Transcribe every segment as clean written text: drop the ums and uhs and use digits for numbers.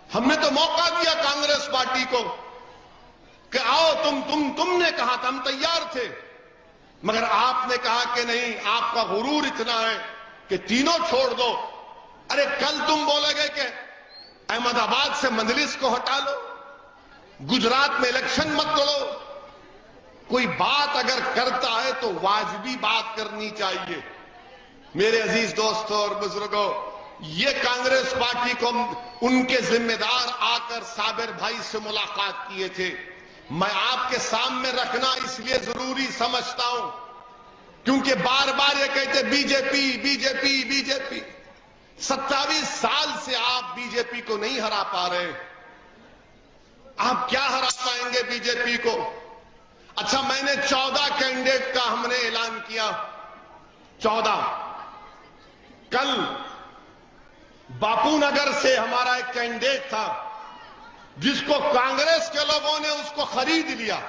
ہم نے تو موقع دیا کانگریس پارٹی کو کہ آؤ تم نے کہا تھا، ہم تیار تھے، مگر آپ نے کہا کہ نہیں، آپ کا غرور اتنا ہے کہ تینوں چھوڑ دو۔ ارے کل تم بولے گے کہ احمد آباد سے مجلس کو ہٹا لو، گجرات میں الیکشن مت لڑو۔ کوئی بات اگر کرتا ہے تو واجبی بات کرنی چاہیے۔ میرے عزیز دوستوں اور بزرگوں، یہ کانگریس پارٹی کو ان کے ذمہ دار آ کر صابر بھائی سے ملاقات کیے تھے۔ میں آپ کے سامنے رکھنا اس لیے ضروری سمجھتا ہوں کیونکہ بار بار یہ کہتے B J P B J P B J P. 27 سال سے آپ بی جے پی کو نہیں ہرا پا رہے، آپ کیا ہرا پائیں گے بی جے پی کو؟ اچھا، میں نے 14 کینڈیڈیٹ کا ہم نے اعلان کیا، 14۔ کل باپو نگر سے ہمارا ایک کینڈیڈیٹ تھا جس کو کانگریس کے لوگوں نے اس کو خرید لیا،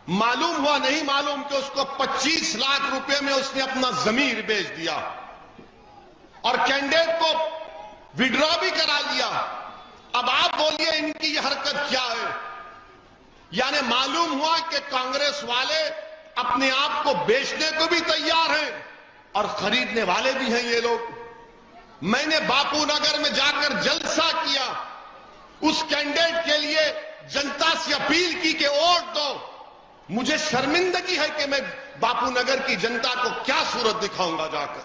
معلوم ہوا نہیں معلوم کہ اس کو 25 لاکھ روپے میں اس نے اپنا ضمیر بیچ دیا اور کینڈیڈیٹ کو وڈرا بھی کرا لیا۔ اب آپ بولیے ان کی یہ حرکت کیا ہے؟ یعنی معلوم ہوا کہ کانگریس والے اپنے آپ کو بیچنے کو بھی تیار ہیں اور خریدنے والے بھی ہیں یہ لوگ۔ میں نے باپو نگر میں جا کر جلسہ کیا، اس کینڈیڈیٹ کے لیے جنتا سے اپیل کی کہ ووٹ دو۔ مجھے شرمندگی ہے کہ میں باپو نگر کی جنتا کو کیا صورت دکھاؤں گا جا کر،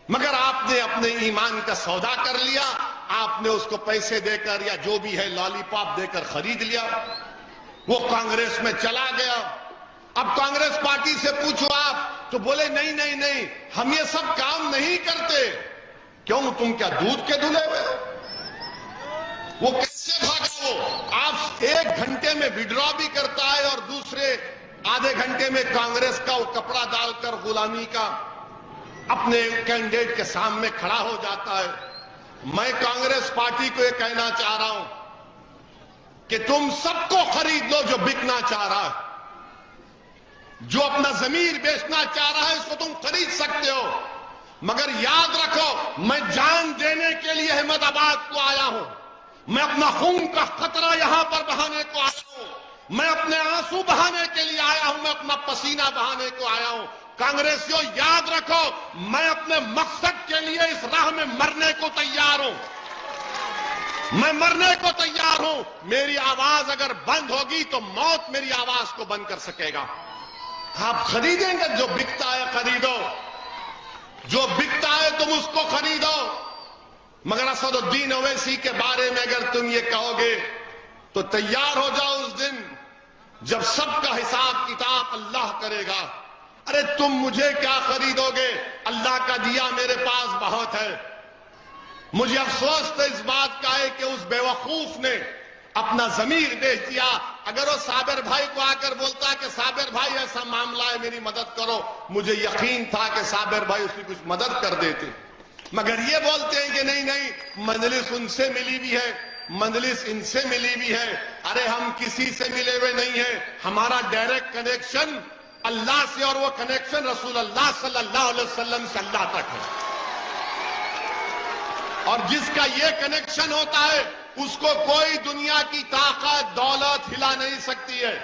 مگر آپ نے اپنے ایمان کا سودا کر لیا، آپ نے اس کو پیسے دے کر یا جو بھی ہے لالی پاپ دے کر خرید لیا، وہ کانگریس میں چلا گیا۔ اب کانگریس پارٹی سے پوچھو آپ تو بولے نہیں ہم یہ سب کام نہیں کرتے۔ کیوں؟ تم کیا دودھ کے دھلے ہوئے ہو؟ وہ کیسے بھاگا؟ وہ آپ 1 گھنٹے میں وڈرا بھی کرتا ہے اور دوسرے آدھے گھنٹے میں کانگریس کا وہ کپڑا ڈال کر غلامی کا اپنے کینڈیڈیٹ کے سامنے کھڑا ہو جاتا ہے۔ میں کانگریس پارٹی کو یہ کہنا چاہ رہا ہوں کہ تم سب کو خرید لو جو بکنا چاہ رہا ہے، جو اپنا ضمیر بیچنا چاہ رہا ہے اس کو تم خرید سکتے ہو، مگر یاد رکھو میں جان دینے کے لیے احمد آباد کو آیا ہوں، میں اپنا خون کا قطرہ یہاں پر بہانے کو آیا ہوں، میں اپنے آنسو بہانے کے لیے آیا ہوں، میں اپنا پسینہ بہانے کو آیا ہوں۔ کانگریسیوں یاد رکھو میں اپنے مقصد کے لیے اس راہ میں مرنے کو تیار ہوں، میں مرنے کو تیار ہوں۔ میری آواز اگر بند ہوگی تو موت میری آواز کو بند کر سکے گا۔ آپ خریدیں گے؟ جو بکتا ہے خریدو، جو بکتا ہے تم اس کو خریدو، مگر اسد الدین اویسی کے بارے میں اگر تم یہ کہو گے تو تیار ہو جاؤ اس دن جب سب کا حساب کتاب اللہ کرے گا۔ ارے تم مجھے کیا خریدو گے؟ اللہ کا دیا میرے پاس بہت ہے۔ مجھے افسوس تو اس بات کا ہے کہ اس بے وقوف نے اپنا ضمیر بیچ دیا۔ اگر وہ صابر بھائی کو آ کر بولتا کہ صابر بھائی ایسا معاملہ ہے میری مدد کرو، مجھے یقین تھا کہ صابر بھائی اس کی کچھ مدد کر دیتے، مگر یہ بولتے ہیں کہ نہیں مجلس ان سے ملی بھی ہے، مجلس ان سے ملی بھی ہے۔ ارے ہم کسی سے ملے ہوئے نہیں ہیں، ہمارا ڈائریکٹ کنیکشن اللہ سے، اور وہ کنیکشن رسول اللہ صلی اللہ علیہ وسلم سے اللہ تک ہے، اور جس کا یہ کنیکشن ہوتا ہے اس کو کوئی دنیا کی طاقت دولت ہلا نہیں سکتی ہے۔